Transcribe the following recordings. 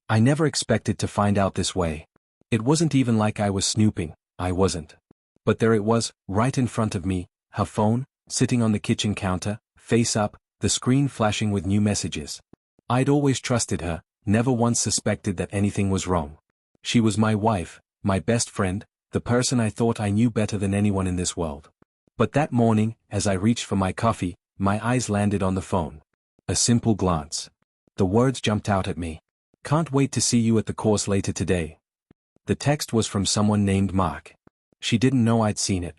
I never expected to find out this way. It wasn't even like I was snooping, I wasn't. But there it was, right in front of me, her phone, sitting on the kitchen counter, face up, the screen flashing with new messages. I'd always trusted her, never once suspected that anything was wrong. She was my wife, my best friend, the person I thought I knew better than anyone in this world. But that morning, as I reached for my coffee, my eyes landed on the phone. A simple glance. The words jumped out at me. "Can't wait to see you at the course later today." The text was from someone named Mark. She didn't know I'd seen it.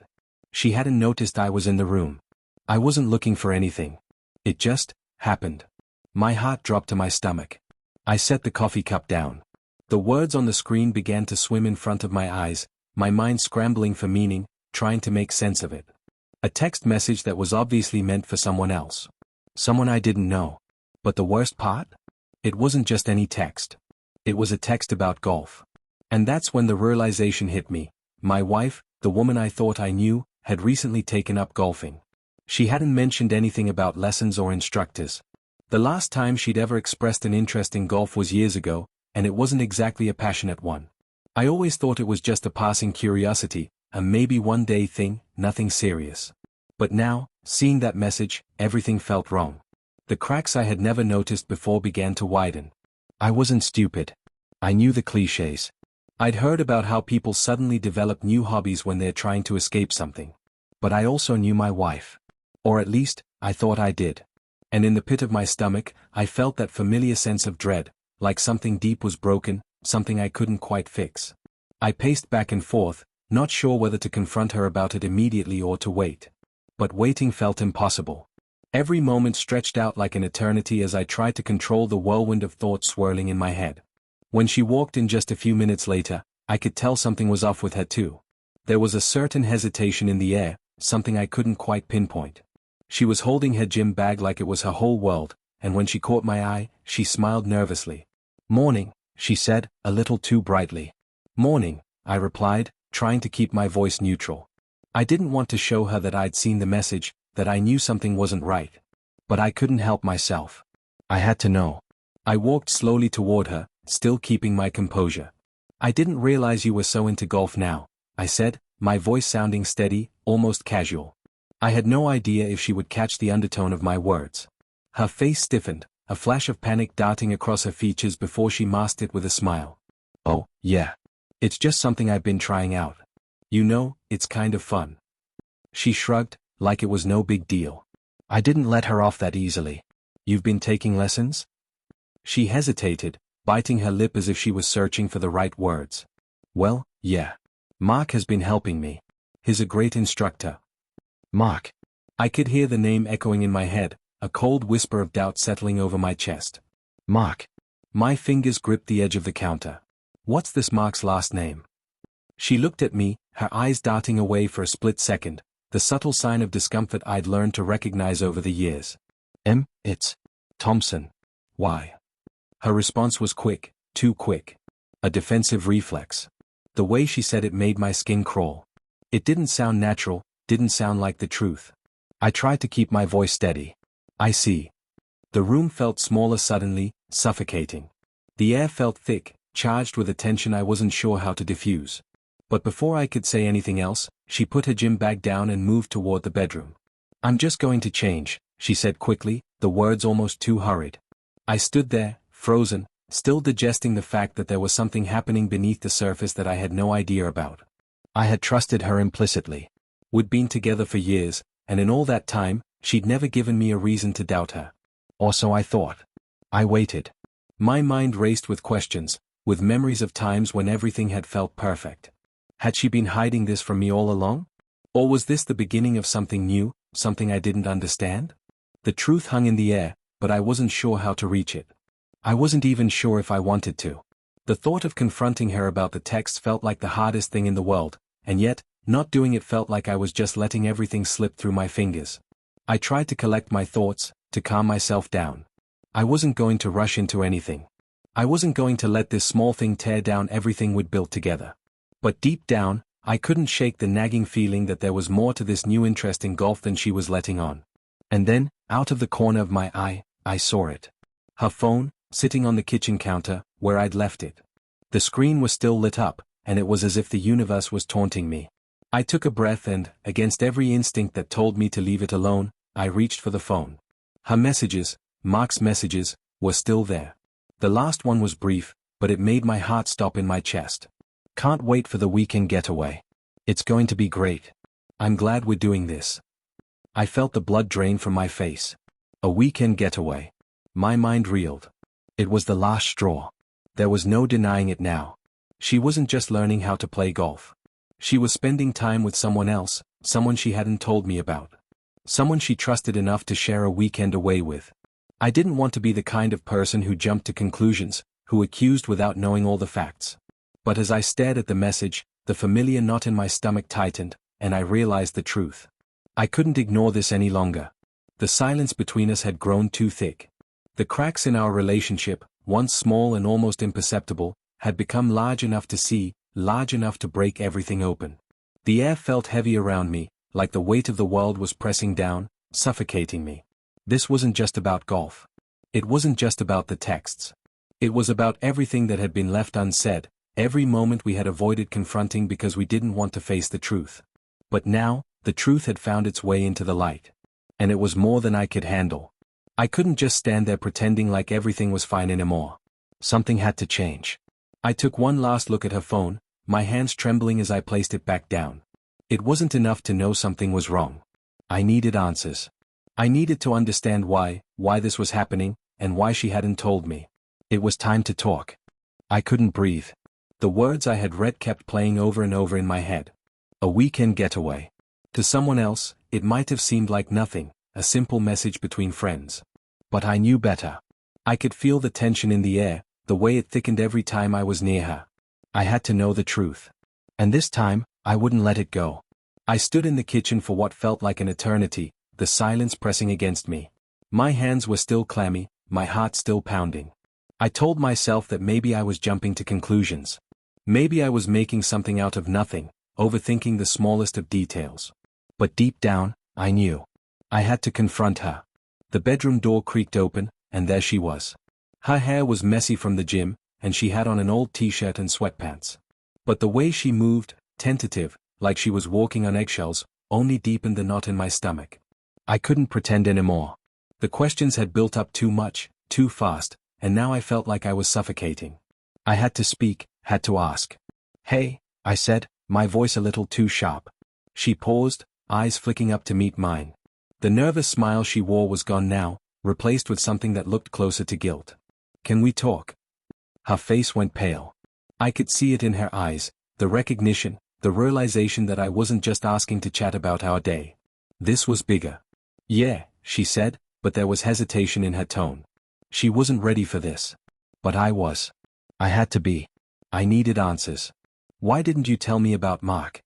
She hadn't noticed I was in the room. I wasn't looking for anything. It just happened. My heart dropped to my stomach. I set the coffee cup down. The words on the screen began to swim in front of my eyes, my mind scrambling for meaning, trying to make sense of it. A text message that was obviously meant for someone else. Someone I didn't know. But the worst part? It wasn't just any text. It was a text about golf. And that's when the realization hit me. My wife, the woman I thought I knew, had recently taken up golfing. She hadn't mentioned anything about lessons or instructors. The last time she'd ever expressed an interest in golf was years ago, and it wasn't exactly a passionate one. I always thought it was just a passing curiosity, a maybe one day thing, nothing serious. But now, seeing that message, everything felt wrong. The cracks I had never noticed before began to widen. I wasn't stupid. I knew the clichés. I'd heard about how people suddenly develop new hobbies when they're trying to escape something. But I also knew my wife. Or at least, I thought I did. And in the pit of my stomach, I felt that familiar sense of dread, like something deep was broken, something I couldn't quite fix. I paced back and forth, not sure whether to confront her about it immediately or to wait. But waiting felt impossible. Every moment stretched out like an eternity as I tried to control the whirlwind of thoughts swirling in my head. When she walked in just a few minutes later, I could tell something was off with her too. There was a certain hesitation in the air, something I couldn't quite pinpoint. She was holding her gym bag like it was her whole world, and when she caught my eye, she smiled nervously. "Morning," she said, a little too brightly. "Morning," I replied, trying to keep my voice neutral. I didn't want to show her that I'd seen the message, that I knew something wasn't right. But I couldn't help myself. I had to know. I walked slowly toward her, still keeping my composure. "I didn't realize you were so into golf now," I said, my voice sounding steady, almost casual. I had no idea if she would catch the undertone of my words. Her face stiffened, a flash of panic darting across her features before she masked it with a smile. "Oh, yeah. It's just something I've been trying out. You know, it's kind of fun." She shrugged, like it was no big deal. I didn't let her off that easily. "You've been taking lessons?" She hesitated, biting her lip as if she was searching for the right words. "Well, yeah. Mark has been helping me. He's a great instructor." Mark. I could hear the name echoing in my head, a cold whisper of doubt settling over my chest. Mark. My fingers gripped the edge of the counter. "What's this Mark's last name?" She looked at me, her eyes darting away for a split second, the subtle sign of discomfort I'd learned to recognize over the years. It's Thompson." "Why?" Her response was quick, too quick. A defensive reflex. The way she said it made my skin crawl. It didn't sound natural, didn't sound like the truth. I tried to keep my voice steady. "I see." The room felt smaller suddenly, suffocating. The air felt thick, charged with a tension I wasn't sure how to diffuse. But before I could say anything else, she put her gym bag down and moved toward the bedroom. "I'm just going to change," she said quickly, the words almost too hurried. I stood there, frozen, still digesting the fact that there was something happening beneath the surface that I had no idea about. I had trusted her implicitly. We'd been together for years, and in all that time, she'd never given me a reason to doubt her. Or so I thought. I waited. My mind raced with questions, with memories of times when everything had felt perfect. Had she been hiding this from me all along? Or was this the beginning of something new, something I didn't understand? The truth hung in the air, but I wasn't sure how to reach it. I wasn't even sure if I wanted to. The thought of confronting her about the text felt like the hardest thing in the world, and yet, not doing it felt like I was just letting everything slip through my fingers. I tried to collect my thoughts, to calm myself down. I wasn't going to rush into anything. I wasn't going to let this small thing tear down everything we'd built together. But deep down, I couldn't shake the nagging feeling that there was more to this new interest in golf than she was letting on. And then, out of the corner of my eye, I saw it. Her phone, sitting on the kitchen counter, where I'd left it. The screen was still lit up, and it was as if the universe was taunting me. I took a breath and, against every instinct that told me to leave it alone, I reached for the phone. Her messages, Mark's messages, were still there. The last one was brief, but it made my heart stop in my chest. Can't wait for the weekend getaway. It's going to be great. I'm glad we're doing this. I felt the blood drain from my face. A weekend getaway. My mind reeled. It was the last straw. There was no denying it now. She wasn't just learning how to play golf. She was spending time with someone else, someone she hadn't told me about. Someone she trusted enough to share a weekend away with. I didn't want to be the kind of person who jumped to conclusions, who accused without knowing all the facts. But as I stared at the message, the familiar knot in my stomach tightened, and I realized the truth. I couldn't ignore this any longer. The silence between us had grown too thick. The cracks in our relationship, once small and almost imperceptible, had become large enough to see, large enough to break everything open. The air felt heavy around me, like the weight of the world was pressing down, suffocating me. This wasn't just about golf. It wasn't just about the texts. It was about everything that had been left unsaid, every moment we had avoided confronting because we didn't want to face the truth. But now, the truth had found its way into the light. And it was more than I could handle. I couldn't just stand there pretending like everything was fine anymore. Something had to change. I took one last look at her phone, my hands trembling as I placed it back down. It wasn't enough to know something was wrong. I needed answers. I needed to understand why this was happening, and why she hadn't told me. It was time to talk. I couldn't breathe. The words I had read kept playing over and over in my head. A weekend getaway. To someone else, it might have seemed like nothing, a simple message between friends. But I knew better. I could feel the tension in the air, the way it thickened every time I was near her. I had to know the truth. And this time, I wouldn't let it go. I stood in the kitchen for what felt like an eternity, the silence pressing against me. My hands were still clammy, my heart still pounding. I told myself that maybe I was jumping to conclusions. Maybe I was making something out of nothing, overthinking the smallest of details. But deep down, I knew. I had to confront her. The bedroom door creaked open, and there she was. Her hair was messy from the gym, and she had on an old t-shirt and sweatpants. But the way she moved, tentative, like she was walking on eggshells, only deepened the knot in my stomach. I couldn't pretend anymore. The questions had built up too much, too fast, and now I felt like I was suffocating. I had to speak, had to ask. "Hey," I said, my voice a little too sharp. She paused, eyes flicking up to meet mine. The nervous smile she wore was gone now, replaced with something that looked closer to guilt. "Can we talk?" Her face went pale. I could see it in her eyes, the recognition, the realization that I wasn't just asking to chat about our day. This was bigger. "Yeah," she said, but there was hesitation in her tone. She wasn't ready for this. But I was. I had to be. I needed answers. "Why didn't you tell me about Mark?"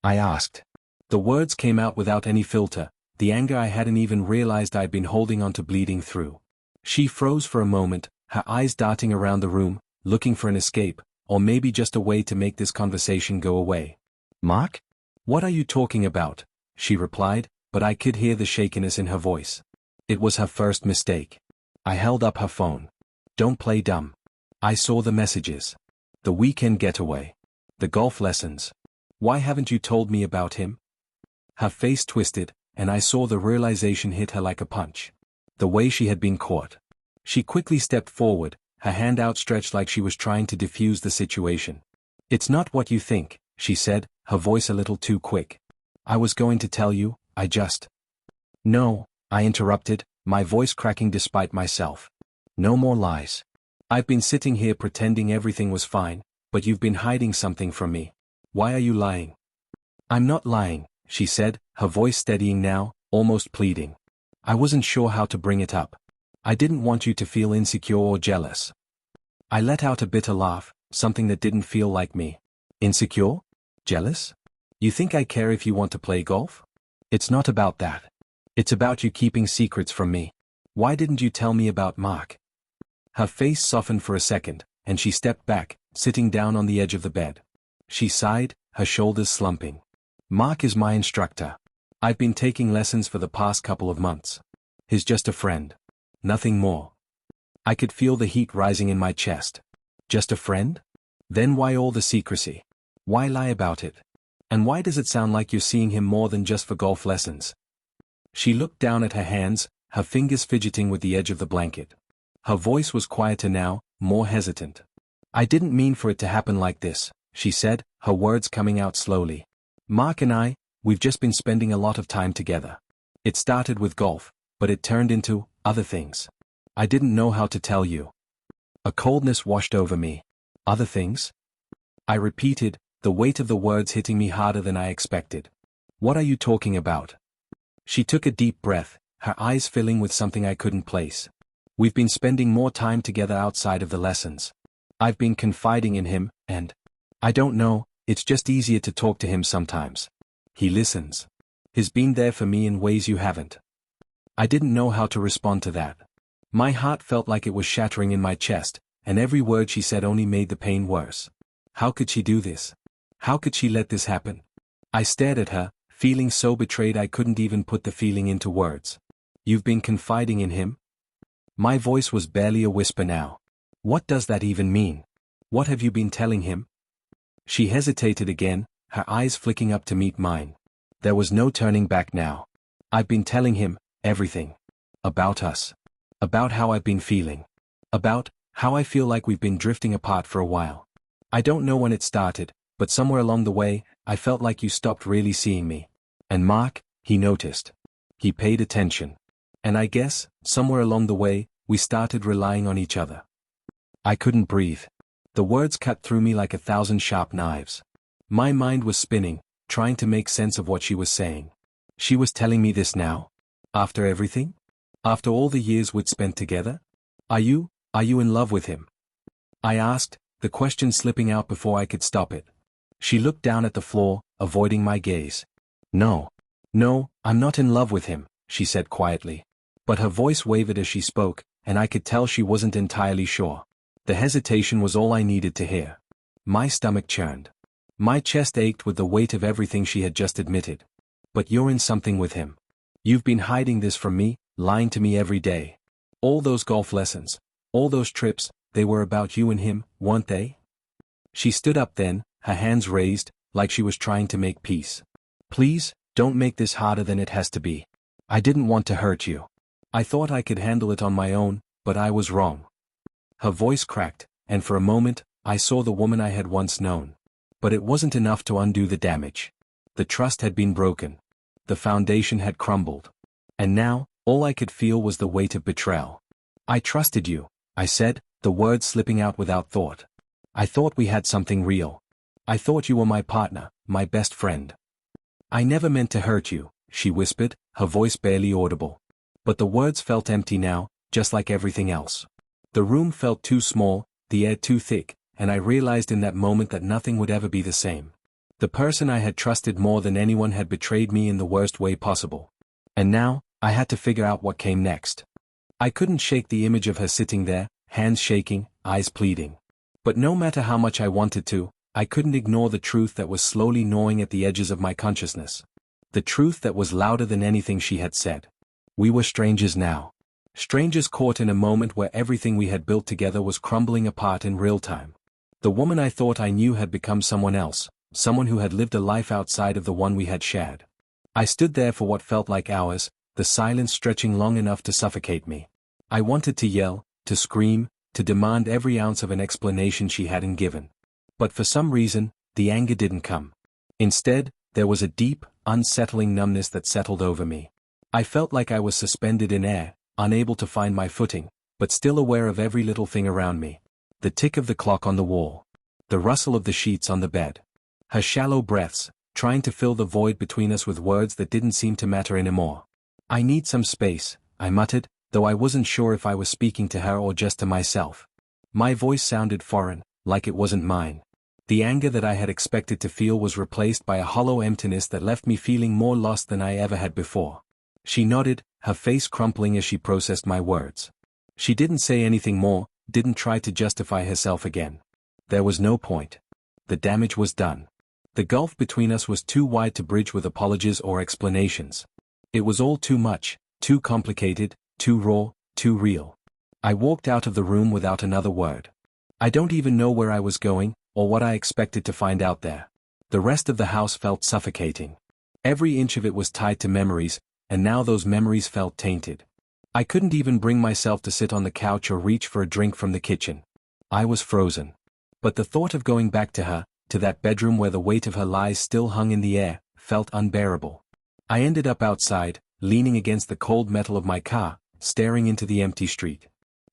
I asked. The words came out without any filter, the anger I hadn't even realized I'd been holding on to bleeding through. She froze for a moment, her eyes darting around the room, looking for an escape, or maybe just a way to make this conversation go away. "Mark? What are you talking about?" she replied, but I could hear the shakiness in her voice. It was her first mistake. I held up her phone. "Don't play dumb. I saw the messages. The weekend getaway. The golf lessons. Why haven't you told me about him?" Her face twisted, and I saw the realization hit her like a punch. The way she had been caught. She quickly stepped forward, her hand outstretched like she was trying to defuse the situation. "It's not what you think," she said, her voice a little too quick. "I was going to tell you, I just—" "No," I interrupted, my voice cracking despite myself. "No more lies. I've been sitting here pretending everything was fine, but you've been hiding something from me. Why are you lying?" "I'm not lying," she said, her voice steadying now, almost pleading. "I wasn't sure how to bring it up. I didn't want you to feel insecure or jealous." I let out a bitter laugh, something that didn't feel like me. "Insecure? Jealous? You think I care if you want to play golf? It's not about that. It's about you keeping secrets from me. Why didn't you tell me about Mark?" Her face softened for a second, and she stepped back, sitting down on the edge of the bed. She sighed, her shoulders slumping. "Mark is my instructor. I've been taking lessons for the past couple of months. He's just a friend. Nothing more." I could feel the heat rising in my chest. Just a friend? Then why all the secrecy? Why lie about it? And why does it sound like you're seeing him more than just for golf lessons? She looked down at her hands, her fingers fidgeting with the edge of the blanket. Her voice was quieter now, more hesitant. I didn't mean for it to happen like this, she said, her words coming out slowly. Mark and I, we've just been spending a lot of time together. It started with golf, but it turned into other things. I didn't know how to tell you. A coldness washed over me. Other things? I repeated, the weight of the words hitting me harder than I expected. What are you talking about? She took a deep breath, her eyes filling with something I couldn't place. We've been spending more time together outside of the lessons. I've been confiding in him, and I don't know, it's just easier to talk to him sometimes. He listens. He's been there for me in ways you haven't. I didn't know how to respond to that. My heart felt like it was shattering in my chest, and every word she said only made the pain worse. How could she do this? How could she let this happen? I stared at her, feeling so betrayed I couldn't even put the feeling into words. You've been confiding in him? My voice was barely a whisper now. What does that even mean? What have you been telling him? She hesitated again, her eyes flicking up to meet mine. There was no turning back now. I've been telling him everything. About us. About how I've been feeling. About how I feel like we've been drifting apart for a while. I don't know when it started, but somewhere along the way, I felt like you stopped really seeing me. And Mark, he noticed. He paid attention. And I guess, somewhere along the way, we started relying on each other. I couldn't breathe. The words cut through me like 1,000 sharp knives. My mind was spinning, trying to make sense of what she was saying. She was telling me this now? After everything? After all the years we'd spent together? Are you in love with him? I asked, the question slipping out before I could stop it. She looked down at the floor, avoiding my gaze. No, I'm not in love with him, she said quietly. But her voice wavered as she spoke, and I could tell she wasn't entirely sure. The hesitation was all I needed to hear. My stomach churned. My chest ached with the weight of everything she had just admitted. But you're in something with him. You've been hiding this from me, lying to me every day. All those golf lessons, all those trips, they were about you and him, weren't they? She stood up then, her hands raised, like she was trying to make peace. Please, don't make this harder than it has to be. I didn't want to hurt you. I thought I could handle it on my own, but I was wrong. Her voice cracked, and for a moment, I saw the woman I had once known. But it wasn't enough to undo the damage. The trust had been broken. The foundation had crumbled. And now, all I could feel was the weight of betrayal. I trusted you, I said, the words slipping out without thought. I thought we had something real. I thought you were my partner, my best friend. I never meant to hurt you, she whispered, her voice barely audible. But the words felt empty now, just like everything else. The room felt too small, the air too thick, and I realized in that moment that nothing would ever be the same. The person I had trusted more than anyone had betrayed me in the worst way possible. And now, I had to figure out what came next. I couldn't shake the image of her sitting there, hands shaking, eyes pleading. But no matter how much I wanted to, I couldn't ignore the truth that was slowly gnawing at the edges of my consciousness. The truth that was louder than anything she had said. We were strangers now. Strangers caught in a moment where everything we had built together was crumbling apart in real time. The woman I thought I knew had become someone else, someone who had lived a life outside of the one we had shared. I stood there for what felt like hours, the silence stretching long enough to suffocate me. I wanted to yell, to scream, to demand every ounce of an explanation she hadn't given. But for some reason, the anger didn't come. Instead, there was a deep, unsettling numbness that settled over me. I felt like I was suspended in air, unable to find my footing, but still aware of every little thing around me. The tick of the clock on the wall. The rustle of the sheets on the bed. Her shallow breaths, trying to fill the void between us with words that didn't seem to matter anymore. I need some space, I muttered, though I wasn't sure if I was speaking to her or just to myself. My voice sounded foreign, like it wasn't mine. The anger that I had expected to feel was replaced by a hollow emptiness that left me feeling more lost than I ever had before. She nodded, her face crumpling as she processed my words. She didn't say anything more, didn't try to justify herself again. There was no point. The damage was done. The gulf between us was too wide to bridge with apologies or explanations. It was all too much, too complicated, too raw, too real. I walked out of the room without another word. I don't even know where I was going, or what I expected to find out there. The rest of the house felt suffocating. Every inch of it was tied to memories, and now those memories felt tainted. I couldn't even bring myself to sit on the couch or reach for a drink from the kitchen. I was frozen. But the thought of going back to her, to that bedroom where the weight of her lies still hung in the air, felt unbearable. I ended up outside, leaning against the cold metal of my car, staring into the empty street.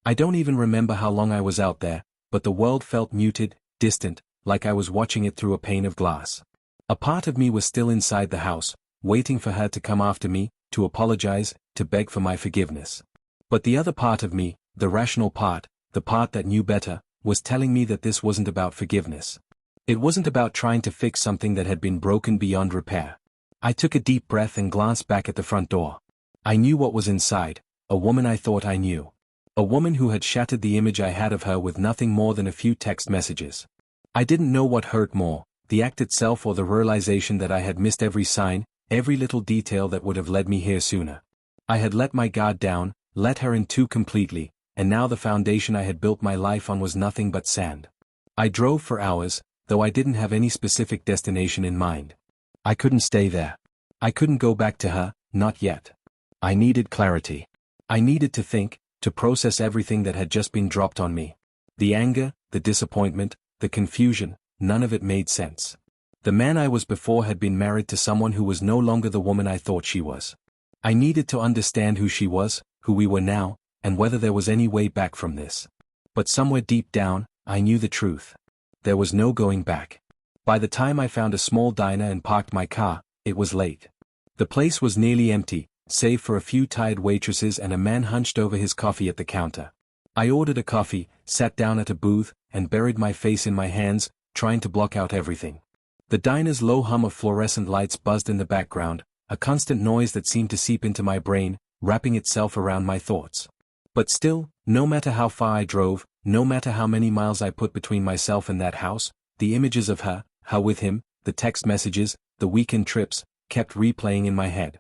I don't even remember how long I was out there, but the world felt muted, distant, like I was watching it through a pane of glass. A part of me was still inside the house, waiting for her to come after me, to apologize, to beg for my forgiveness. But the other part of me, the rational part, the part that knew better, was telling me that this wasn't about forgiveness. It wasn't about trying to fix something that had been broken beyond repair. I took a deep breath and glanced back at the front door. I knew what was inside, a woman I thought I knew. A woman who had shattered the image I had of her with nothing more than a few text messages. I didn't know what hurt more, the act itself or the realization that I had missed every sign, every little detail that would have led me here sooner. I had let my guard down, let her in too completely, and now the foundation I had built my life on was nothing but sand. I drove for hours, though I didn't have any specific destination in mind. I couldn't stay there. I couldn't go back to her, not yet. I needed clarity. I needed to think, to process everything that had just been dropped on me. The anger, the disappointment, the confusion, none of it made sense. The man I was before had been married to someone who was no longer the woman I thought she was. I needed to understand who she was, who we were now, and whether there was any way back from this. But somewhere deep down, I knew the truth. There was no going back. By the time I found a small diner and parked my car, it was late. The place was nearly empty, save for a few tired waitresses and a man hunched over his coffee at the counter. I ordered a coffee, sat down at a booth, and buried my face in my hands, trying to block out everything. The diner's low hum of fluorescent lights buzzed in the background, a constant noise that seemed to seep into my brain, wrapping itself around my thoughts. But still, no matter how far I drove, no matter how many miles I put between myself and that house, the images of her with him, the text messages, the weekend trips, kept replaying in my head.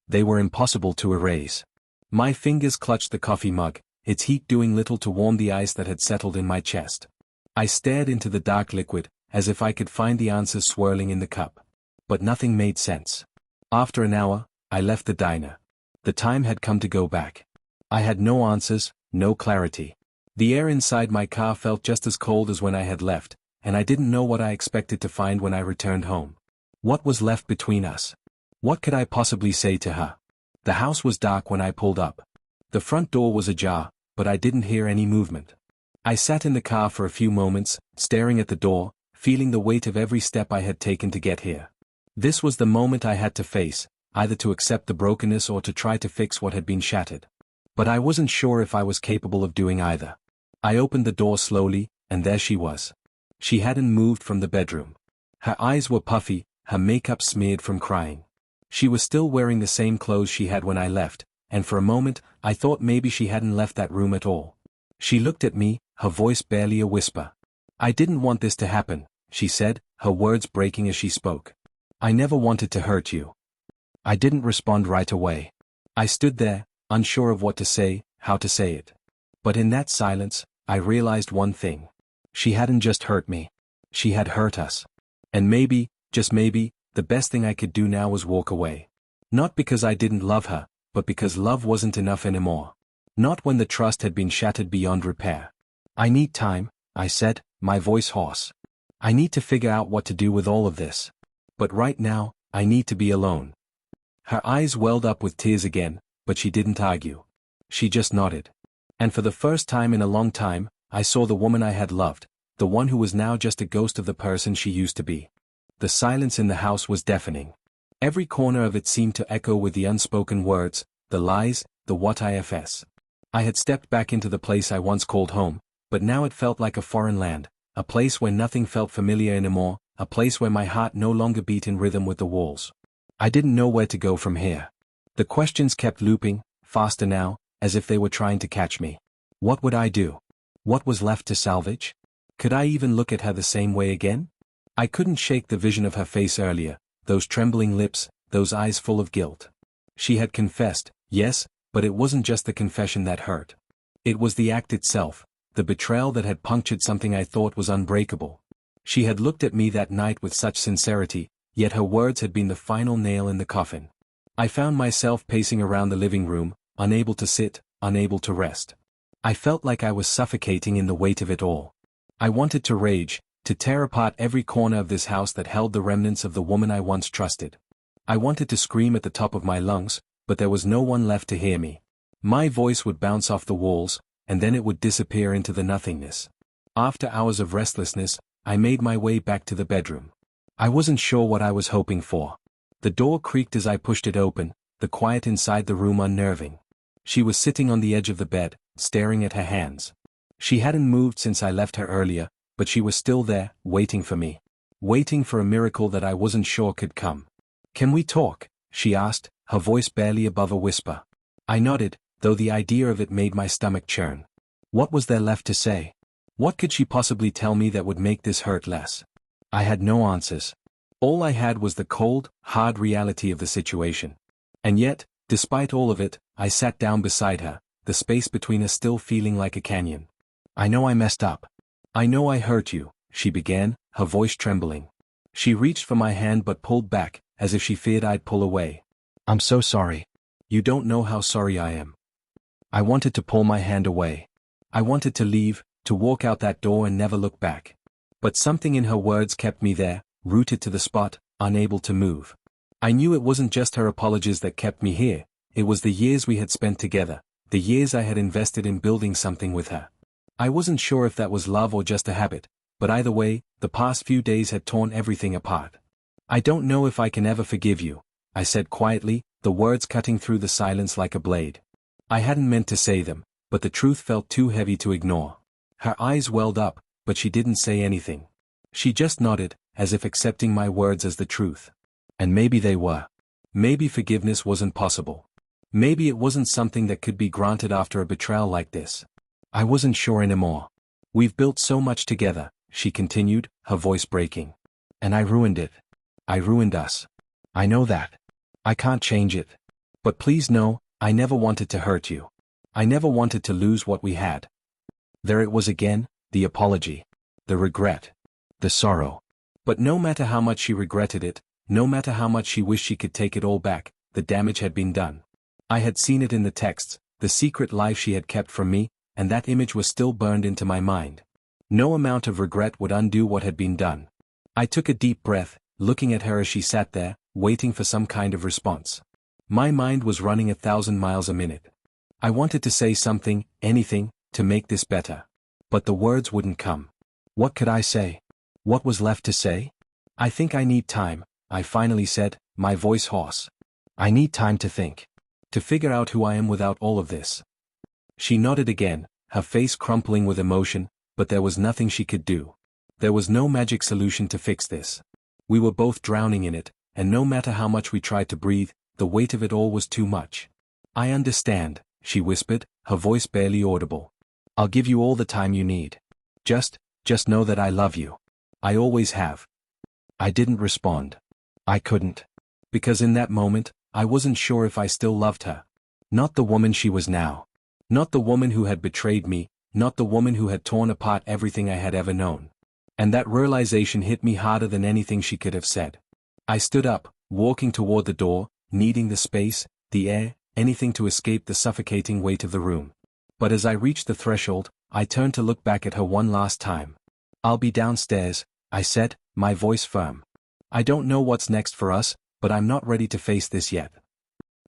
They were impossible to erase. My fingers clutched the coffee mug, its heat doing little to warm the ice that had settled in my chest. I stared into the dark liquid, as if I could find the answers swirling in the cup. But nothing made sense. After an hour, I left the diner. The time had come to go back. I had no answers, no clarity. The air inside my car felt just as cold as when I had left, and I didn't know what I expected to find when I returned home. What was left between us? What could I possibly say to her? The house was dark when I pulled up. The front door was ajar, but I didn't hear any movement. I sat in the car for a few moments, staring at the door, feeling the weight of every step I had taken to get here. This was the moment I had to face, either to accept the brokenness or to try to fix what had been shattered. But I wasn't sure if I was capable of doing either. I opened the door slowly, and there she was. She hadn't moved from the bedroom. Her eyes were puffy, her makeup smeared from crying. She was still wearing the same clothes she had when I left, and for a moment, I thought maybe she hadn't left that room at all. She looked at me, her voice barely a whisper. "I didn't want this to happen," she said, her words breaking as she spoke. "I never wanted to hurt you." I didn't respond right away. I stood there, unsure of what to say, how to say it. But in that silence, I realized one thing. She hadn't just hurt me. She had hurt us. And maybe, just maybe, the best thing I could do now was walk away. Not because I didn't love her, but because love wasn't enough anymore. Not when the trust had been shattered beyond repair. "I need time," I said, my voice hoarse. "I need to figure out what to do with all of this. But right now, I need to be alone." Her eyes welled up with tears again, but she didn't argue. She just nodded. And for the first time in a long time, I saw the woman I had loved, the one who was now just a ghost of the person she used to be. The silence in the house was deafening. Every corner of it seemed to echo with the unspoken words, the lies, the what ifs. I had stepped back into the place I once called home, but now it felt like a foreign land, a place where nothing felt familiar anymore, a place where my heart no longer beat in rhythm with the walls. I didn't know where to go from here. The questions kept looping, faster now, as if they were trying to catch me. What would I do? What was left to salvage? Could I even look at her the same way again? I couldn't shake the vision of her face earlier, those trembling lips, those eyes full of guilt. She had confessed, yes, but it wasn't just the confession that hurt. It was the act itself, the betrayal that had punctured something I thought was unbreakable. She had looked at me that night with such sincerity, yet her words had been the final nail in the coffin. I found myself pacing around the living room, unable to sit, unable to rest. I felt like I was suffocating in the weight of it all. I wanted to rage, to tear apart every corner of this house that held the remnants of the woman I once trusted. I wanted to scream at the top of my lungs, but there was no one left to hear me. My voice would bounce off the walls, and then it would disappear into the nothingness. After hours of restlessness, I made my way back to the bedroom. I wasn't sure what I was hoping for. The door creaked as I pushed it open, the quiet inside the room unnerving. She was sitting on the edge of the bed, staring at her hands. She hadn't moved since I left her earlier, but she was still there, waiting for me. Waiting for a miracle that I wasn't sure could come. "Can we talk?" she asked, her voice barely above a whisper. I nodded, though the idea of it made my stomach churn. What was there left to say? What could she possibly tell me that would make this hurt less? I had no answers. All I had was the cold, hard reality of the situation. And yet, despite all of it, I sat down beside her, the space between us still feeling like a canyon. "I know I messed up. I know I hurt you," she began, her voice trembling. She reached for my hand but pulled back, as if she feared I'd pull away. "I'm so sorry. You don't know how sorry I am." I wanted to pull my hand away. I wanted to leave, to walk out that door and never look back. But something in her words kept me there, rooted to the spot, unable to move. I knew it wasn't just her apologies that kept me here, it was the years we had spent together, the years I had invested in building something with her. I wasn't sure if that was love or just a habit, but either way, the past few days had torn everything apart. "I don't know if I can ever forgive you," I said quietly, the words cutting through the silence like a blade. I hadn't meant to say them, but the truth felt too heavy to ignore. Her eyes welled up, but she didn't say anything. She just nodded, as if accepting my words as the truth. And maybe they were. Maybe forgiveness wasn't possible. Maybe it wasn't something that could be granted after a betrayal like this. I wasn't sure anymore. "We've built so much together," she continued, her voice breaking. "And I ruined it. I ruined us. I know that. I can't change it. But please know, I never wanted to hurt you. I never wanted to lose what we had." There it was again, the apology. The regret. The sorrow. But no matter how much she regretted it, no matter how much she wished she could take it all back, the damage had been done. I had seen it in the texts, the secret life she had kept from me, and that image was still burned into my mind. No amount of regret would undo what had been done. I took a deep breath, looking at her as she sat there, waiting for some kind of response. My mind was running 1,000 miles a minute. I wanted to say something, anything, to make this better. But the words wouldn't come. What could I say? What was left to say? "I think I need time," I finally said, my voice hoarse. "I need time to think. To figure out who I am without all of this." She nodded again, her face crumpling with emotion, but there was nothing she could do. There was no magic solution to fix this. We were both drowning in it, and no matter how much we tried to breathe, the weight of it all was too much. "I understand," she whispered, her voice barely audible. "I'll give you all the time you need. Just know that I love you. I always have." I didn't respond. I couldn't. Because in that moment, I wasn't sure if I still loved her. Not the woman she was now. Not the woman who had betrayed me, not the woman who had torn apart everything I had ever known. And that realization hit me harder than anything she could have said. I stood up, walking toward the door, needing the space, the air, anything to escape the suffocating weight of the room. But as I reached the threshold, I turned to look back at her one last time. "I'll be downstairs," I said, my voice firm. "I don't know what's next for us, but I'm not ready to face this yet."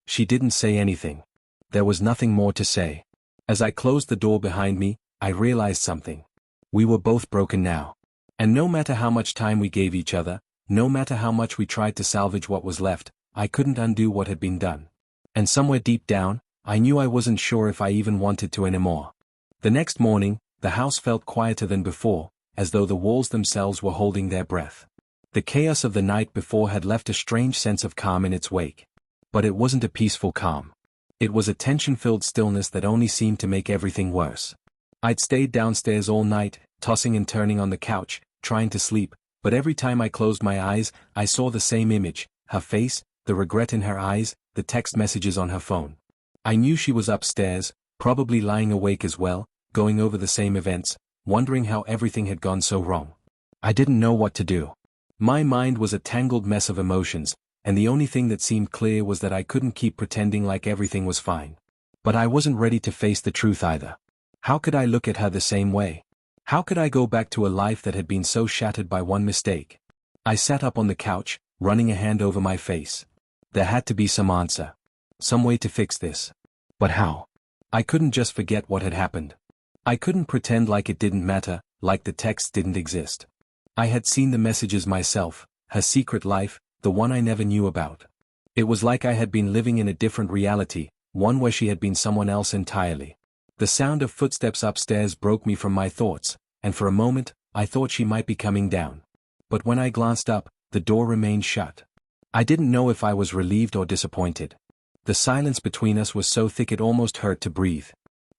She didn't say anything. There was nothing more to say. As I closed the door behind me, I realized something. We were both broken now. And no matter how much time we gave each other, no matter how much we tried to salvage what was left, I couldn't undo what had been done. And somewhere deep down, I knew I wasn't sure if I even wanted to anymore. The next morning, the house felt quieter than before, as though the walls themselves were holding their breath. The chaos of the night before had left a strange sense of calm in its wake. But it wasn't a peaceful calm. It was a tension-filled stillness that only seemed to make everything worse. I'd stayed downstairs all night, tossing and turning on the couch, trying to sleep, but every time I closed my eyes, I saw the same image, her face, the regret in her eyes, the text messages on her phone. I knew she was upstairs, probably lying awake as well, going over the same events, wondering how everything had gone so wrong. I didn't know what to do. My mind was a tangled mess of emotions, and the only thing that seemed clear was that I couldn't keep pretending like everything was fine. But I wasn't ready to face the truth either. How could I look at her the same way? How could I go back to a life that had been so shattered by one mistake? I sat up on the couch, running a hand over my face. There had to be some answer. Some way to fix this. But how? I couldn't just forget what had happened. I couldn't pretend like it didn't matter, like the texts didn't exist. I had seen the messages myself, her secret life, the one I never knew about. It was like I had been living in a different reality, one where she had been someone else entirely. The sound of footsteps upstairs broke me from my thoughts, and for a moment, I thought she might be coming down. But when I glanced up, the door remained shut. I didn't know if I was relieved or disappointed. The silence between us was so thick it almost hurt to breathe.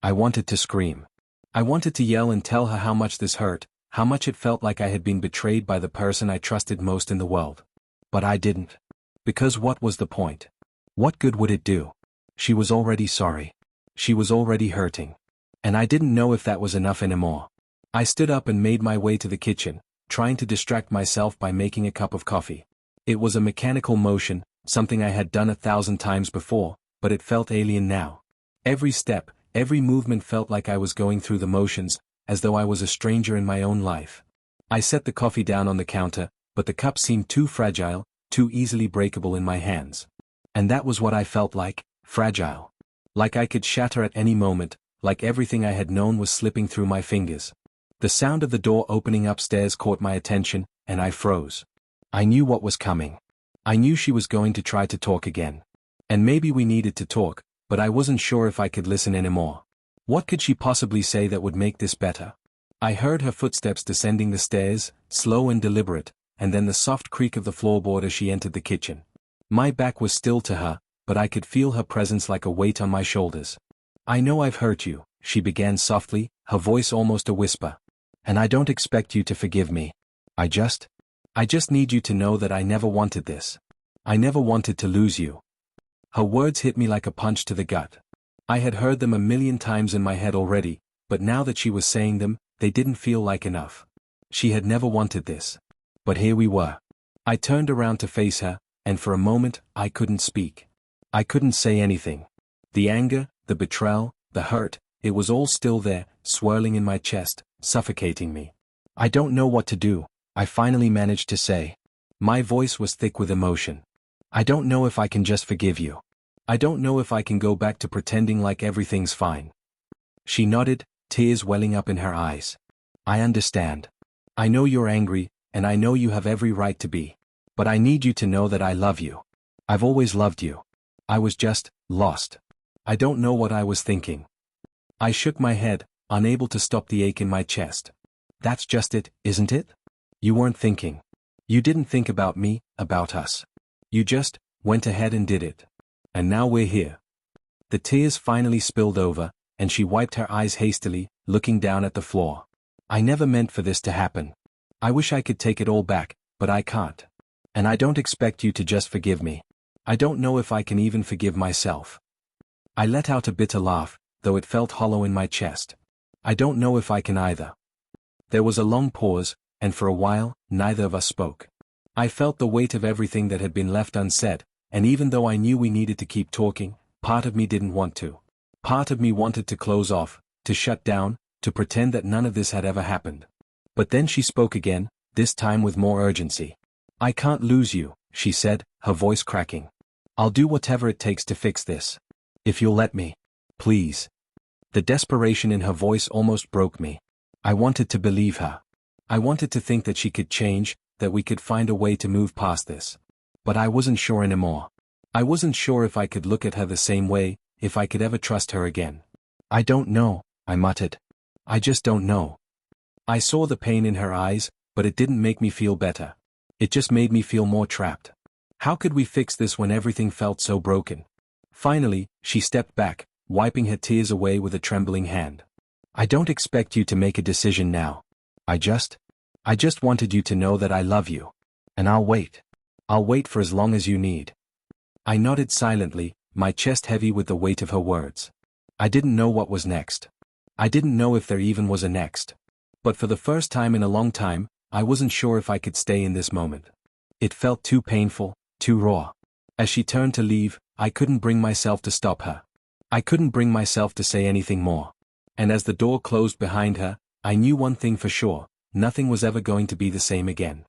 I wanted to scream. I wanted to yell and tell her how much this hurt, how much it felt like I had been betrayed by the person I trusted most in the world. But I didn't. Because what was the point? What good would it do? She was already sorry. She was already hurting. And I didn't know if that was enough anymore. I stood up and made my way to the kitchen, trying to distract myself by making a cup of coffee. It was a mechanical motion, something I had done 1,000 times before, but it felt alien now. Every step, every movement felt like I was going through the motions, as though I was a stranger in my own life. I set the coffee down on the counter, but the cup seemed too fragile, too easily breakable in my hands. And that was what I felt like, fragile. Like I could shatter at any moment, like everything I had known was slipping through my fingers. The sound of the door opening upstairs caught my attention, and I froze. I knew what was coming. I knew she was going to try to talk again. And maybe we needed to talk, but I wasn't sure if I could listen anymore. What could she possibly say that would make this better? I heard her footsteps descending the stairs, slow and deliberate, and then the soft creak of the floorboard as she entered the kitchen. My back was still to her, but I could feel her presence like a weight on my shoulders. I know I've hurt you, she began softly, her voice almost a whisper. And I don't expect you to forgive me. I just need you to know that I never wanted this. I never wanted to lose you. Her words hit me like a punch to the gut. I had heard them 1,000,000 times in my head already, but now that she was saying them, they didn't feel like enough. She had never wanted this. But here we were. I turned around to face her, and for a moment, I couldn't speak. I couldn't say anything. The anger, the betrayal, the hurt, it was all still there, swirling in my chest, suffocating me. I don't know what to do, I finally managed to say. My voice was thick with emotion. I don't know if I can just forgive you. I don't know if I can go back to pretending like everything's fine. She nodded, tears welling up in her eyes. I understand. I know you're angry, and I know you have every right to be. But I need you to know that I love you. I've always loved you. I was just lost. I don't know what I was thinking. I shook my head, unable to stop the ache in my chest. That's just it, isn't it? You weren't thinking. You didn't think about me, about us. You just went ahead and did it. And now we're here. The tears finally spilled over, and she wiped her eyes hastily, looking down at the floor. I never meant for this to happen. I wish I could take it all back, but I can't. And I don't expect you to just forgive me. I don't know if I can even forgive myself. I let out a bitter laugh, though it felt hollow in my chest. I don't know if I can either. There was a long pause, and for a while, neither of us spoke. I felt the weight of everything that had been left unsaid, and even though I knew we needed to keep talking, part of me didn't want to. Part of me wanted to close off, to shut down, to pretend that none of this had ever happened. But then she spoke again, this time with more urgency. I can't lose you, she said, her voice cracking. I'll do whatever it takes to fix this. If you'll let me. Please. The desperation in her voice almost broke me. I wanted to believe her. I wanted to think that she could change, that we could find a way to move past this. But I wasn't sure anymore. I wasn't sure if I could look at her the same way, if I could ever trust her again. I don't know, I muttered. I just don't know. I saw the pain in her eyes, but it didn't make me feel better. It just made me feel more trapped. How could we fix this when everything felt so broken? Finally, she stepped back, wiping her tears away with a trembling hand. I don't expect you to make a decision now. I just wanted you to know that I love you. And I'll wait. I'll wait for as long as you need. I nodded silently, my chest heavy with the weight of her words. I didn't know what was next. I didn't know if there even was a next. But for the first time in a long time, I wasn't sure if I could stay in this moment. It felt too painful, too raw. As she turned to leave, I couldn't bring myself to stop her. I couldn't bring myself to say anything more. And as the door closed behind her, I knew one thing for sure: nothing was ever going to be the same again.